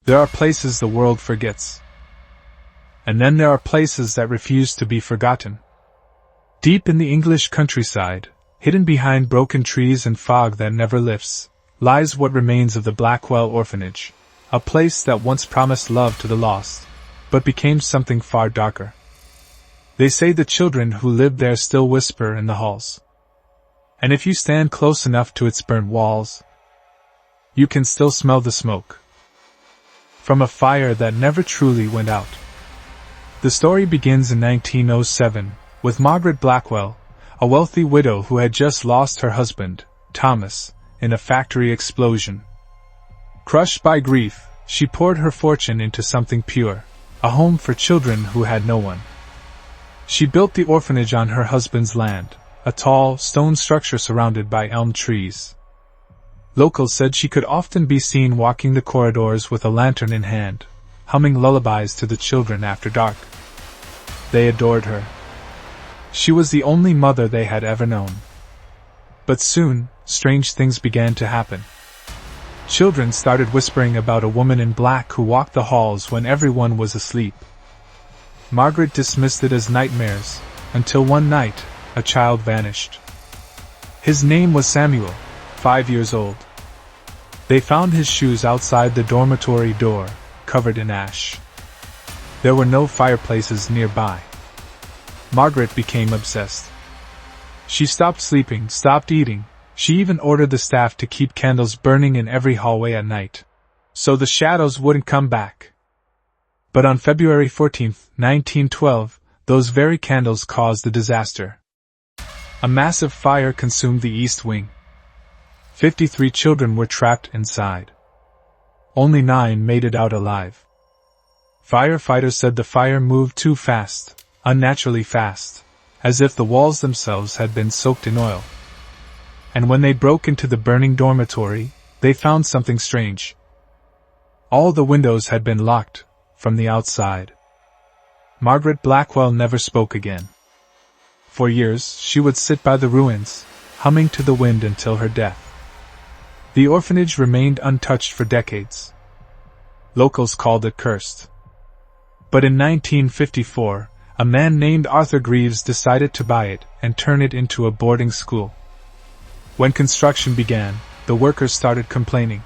There are places the world forgets. And then there are places that refuse to be forgotten. Deep in the English countryside, hidden behind broken trees and fog that never lifts, lies what remains of the Blackwell Orphanage, a place that once promised love to the lost, but became something far darker. They say the children who lived there still whisper in the halls. And if you stand close enough to its burnt walls, you can still smell the smoke from a fire that never truly went out. The story begins in 1907, with Margaret Blackwell, a wealthy widow who had just lost her husband, Thomas, in a factory explosion. Crushed by grief, she poured her fortune into something pure, a home for children who had no one. She built the orphanage on her husband's land, a tall, stone structure surrounded by elm trees. Locals said she could often be seen walking the corridors with a lantern in hand, humming lullabies to the children after dark. They adored her. She was the only mother they had ever known. But soon, strange things began to happen. Children started whispering about a woman in black who walked the halls when everyone was asleep. Margaret dismissed it as nightmares, until one night, a child vanished. His name was Samuel, 5 years old. They found his shoes outside the dormitory door, covered in ash. There were no fireplaces nearby. Margaret became obsessed. She stopped sleeping, stopped eating. She even ordered the staff to keep candles burning in every hallway at night, so the shadows wouldn't come back. But on February 14, 1912, those very candles caused a disaster. A massive fire consumed the East Wing. 53 children were trapped inside. Only 9 made it out alive. Firefighters said the fire moved too fast, unnaturally fast, as if the walls themselves had been soaked in oil. And when they broke into the burning dormitory, they found something strange. All the windows had been locked, from the outside. Margaret Blackwell never spoke again. For years, she would sit by the ruins, humming to the wind until her death. The orphanage remained untouched for decades. Locals called it cursed. But in 1954, a man named Arthur Greaves decided to buy it and turn it into a boarding school. When construction began, the workers started complaining.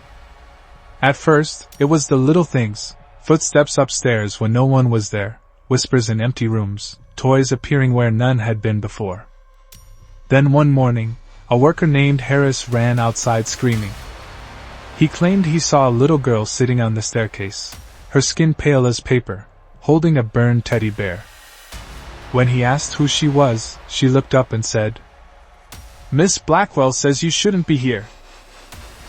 At first, it was the little things: footsteps upstairs when no one was there, whispers in empty rooms, toys appearing where none had been before. Then one morning, a worker named Harris ran outside screaming. He claimed he saw a little girl sitting on the staircase, her skin pale as paper, holding a burned teddy bear. When he asked who she was, she looked up and said, "Miss Blackwell says you shouldn't be here."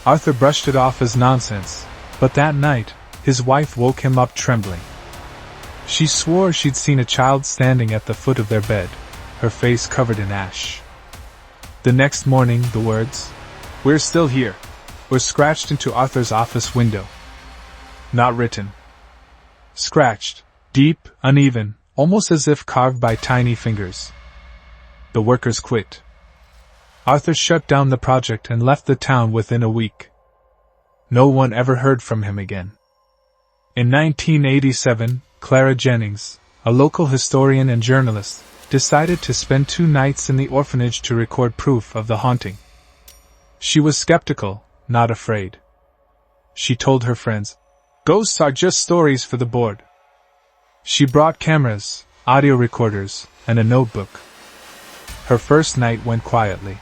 Arthur brushed it off as nonsense, but that night, his wife woke him up trembling. She swore she'd seen a child standing at the foot of their bed, her face covered in ash. The next morning, the words, "We're still here," were scratched into Arthur's office window. Not written. Scratched, deep, uneven, almost as if carved by tiny fingers. The workers quit. Arthur shut down the project and left the town within a week. No one ever heard from him again. In 1987, Clara Jennings, a local historian and journalist, decided to spend 2 nights in the orphanage to record proof of the haunting. She was skeptical, not afraid. She told her friends, "Ghosts are just stories for the board." She brought cameras, audio recorders, and a notebook. Her first night went quietly.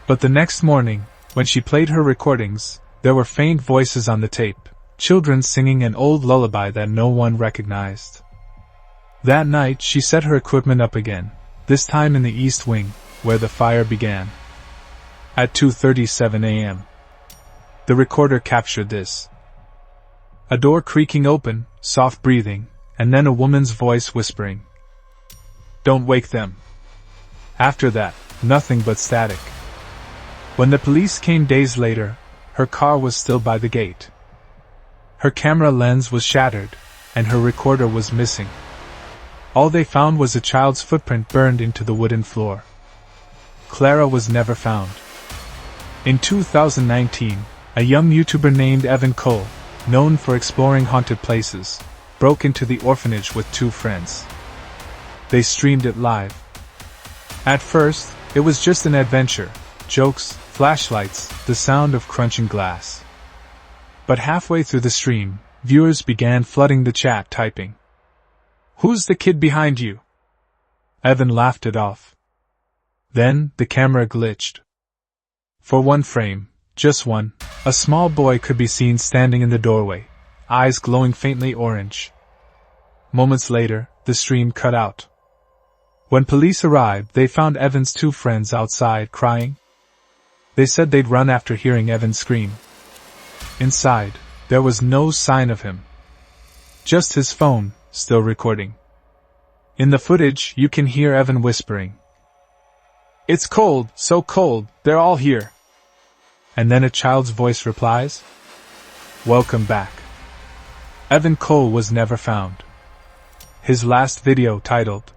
But the next morning, when she played her recordings, there were faint voices on the tape, children singing an old lullaby that no one recognized. That night she set her equipment up again, this time in the East Wing, where the fire began. At 2:37 a.m. The recorder captured this. A door creaking open, soft breathing, and then a woman's voice whispering, "Don't wake them." After that, nothing but static. When the police came days later, her car was still by the gate. Her camera lens was shattered, and her recorder was missing. All they found was a child's footprint burned into the wooden floor. Clara was never found. In 2019, a young YouTuber named Evan Cole, known for exploring haunted places, broke into the orphanage with 2 friends. They streamed it live. At first, it was just an adventure, jokes, flashlights, the sound of crunching glass. But halfway through the stream, viewers began flooding the chat typing, "Who's the kid behind you?" Evan laughed it off. Then, the camera glitched. For one frame, just one, a small boy could be seen standing in the doorway, eyes glowing faintly orange. Moments later, the stream cut out. When police arrived, they found Evan's 2 friends outside crying. They said they'd run after hearing Evan scream. Inside, there was no sign of him. Just his phone, still recording. In the footage, you can hear Evan whispering, "It's cold, so cold, they're all here." And then a child's voice replies, "Welcome back." Evan Cole was never found. His last video, titled,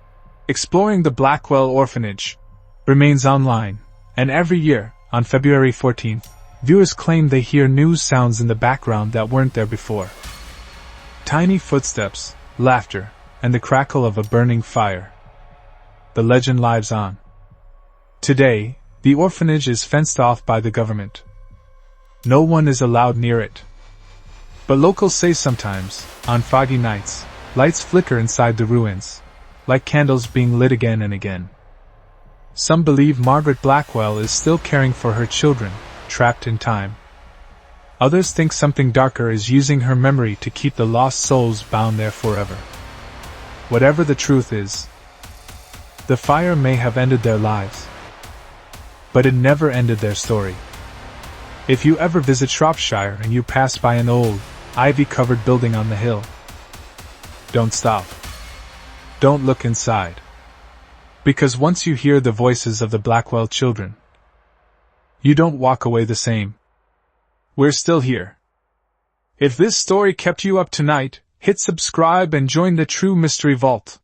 "Exploring the Blackwell Orphanage," remains online, and every year, on February 14th, viewers claim they hear new sounds in the background that weren't there before. Tiny footsteps, laughter, and the crackle of a burning fire. The legend lives on. Today, the orphanage is fenced off by the government. No one is allowed near it. But locals say sometimes, on foggy nights, lights flicker inside the ruins, like candles being lit again and again. Some believe Margaret Blackwell is still caring for her children, trapped in time. Others think something darker is using her memory to keep the lost souls bound there forever. Whatever the truth is, the fire may have ended their lives, but it never ended their story. If you ever visit Shropshire and you pass by an old, ivy-covered building on the hill, don't stop. Don't look inside. Because once you hear the voices of the Blackwell children, you don't walk away the same. We're still here. If this story kept you up tonight, hit subscribe and join the True Mystery Vault.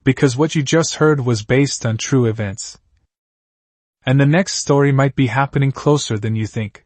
Because what you just heard was based on true events. And the next story might be happening closer than you think.